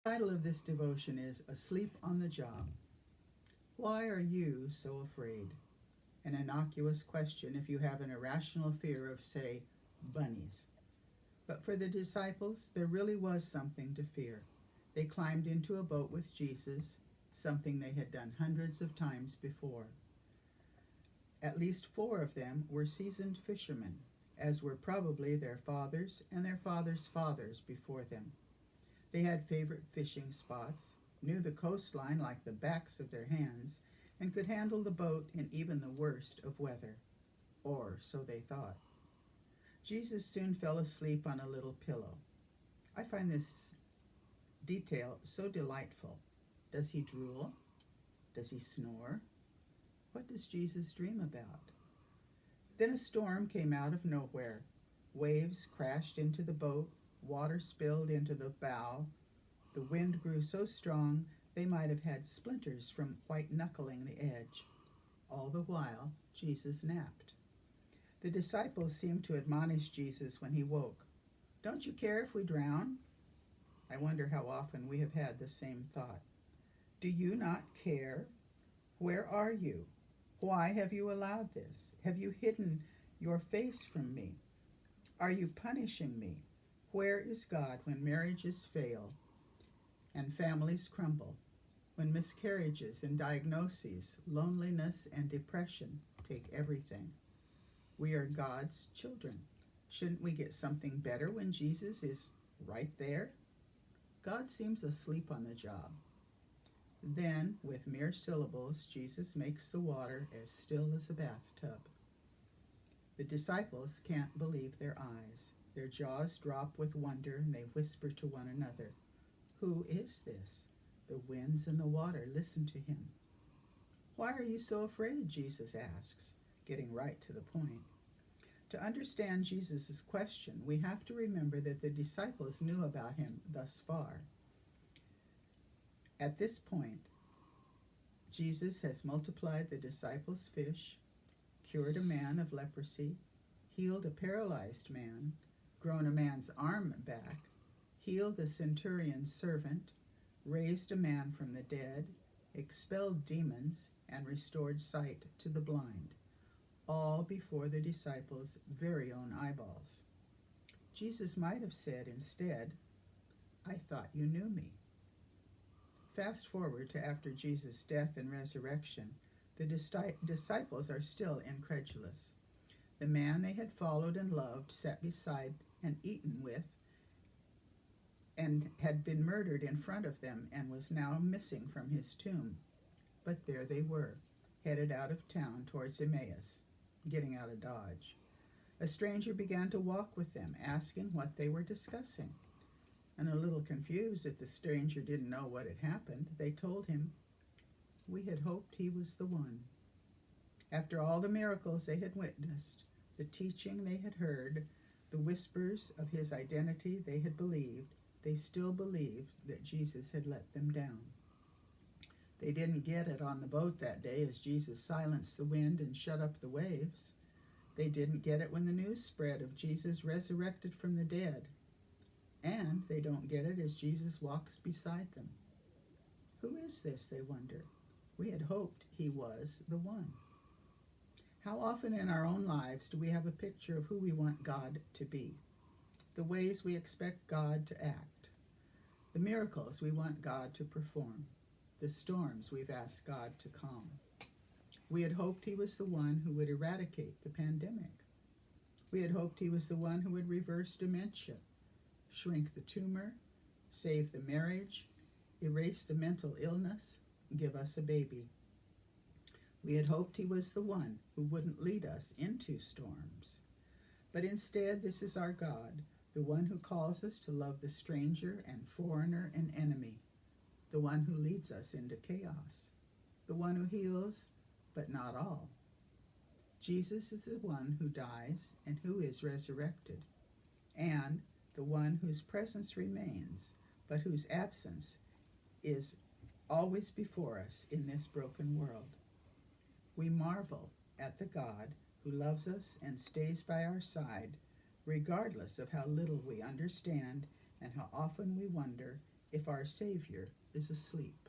The title of this devotion is Asleep on the Job. Why are you so afraid? An innocuous question if you have an irrational fear of, say, bunnies. But for the disciples, there really was something to fear. They climbed into a boat with Jesus, something they had done hundreds of times before. At least four of them were seasoned fishermen, as were probably their fathers and their fathers' fathers before them. They had favorite fishing spots, knew the coastline like the backs of their hands, and could handle the boat in even the worst of weather. Or so they thought. Jesus soon fell asleep on a little pillow. I find this detail so delightful. Does he drool? Does he snore? What does Jesus dream about? Then a storm came out of nowhere. Waves crashed into the boat, water spilled into the bow. The wind grew so strong they might have had splinters from white-knuckling the edge. All the while, Jesus napped. The disciples seemed to admonish Jesus when he woke. Don't you care if we drown? I wonder how often we have had the same thought. Do you not care? Where are you? Why have you allowed this? Have you hidden your face from me? Are you punishing me? Where is God when marriages fail and families crumble, when miscarriages and diagnoses, loneliness and depression take everything? We are God's children. Shouldn't we get something better when Jesus is right there? God seems asleep on the job. Then, with mere syllables, Jesus makes the water as still as a bathtub. The disciples can't believe their eyes. Their jaws drop with wonder and they whisper to one another, "Who is this?" The winds and the water listen to him. "Why are you so afraid?" Jesus asks, getting right to the point. To understand Jesus' question, we have to remember that the disciples knew about him thus far. At this point, Jesus has multiplied the disciples' fish, cured a man of leprosy, healed a paralyzed man, grown a man's arm back, healed the centurion's servant, raised a man from the dead, expelled demons, and restored sight to the blind, all before the disciples' very own eyeballs. Jesus might have said instead, "I thought you knew me." Fast forward to after Jesus' death and resurrection, the disciples are still incredulous. The man they had followed and loved sat beside and eaten with and had been murdered in front of them and was now missing from his tomb. But there they were, headed out of town towards Emmaus, getting out of Dodge. A stranger began to walk with them, asking what they were discussing. And a little confused that the stranger didn't know what had happened, they told him, "We had hoped he was the one." After all the miracles they had witnessed, the teaching they had heard, the whispers of his identity they had believed, they still believed that Jesus had let them down. They didn't get it on the boat that day as Jesus silenced the wind and shut up the waves. They didn't get it when the news spread of Jesus resurrected from the dead. And they don't get it as Jesus walks beside them. Who is this, they wonder? We had hoped he was the one. How often in our own lives do we have a picture of who we want God to be? The ways we expect God to act. The miracles we want God to perform. The storms we've asked God to calm. We had hoped he was the one who would eradicate the pandemic. We had hoped he was the one who would reverse dementia, shrink the tumor, save the marriage, erase the mental illness, give us a baby. We had hoped he was the one who wouldn't lead us into storms. But instead, this is our God, the one who calls us to love the stranger and foreigner and enemy, the one who leads us into chaos, the one who heals, but not all. Jesus is the one who dies and who is resurrected, and the one whose presence remains, but whose absence is always before us in this broken world. We marvel at the God who loves us and stays by our side, regardless of how little we understand and how often we wonder if our Savior is asleep.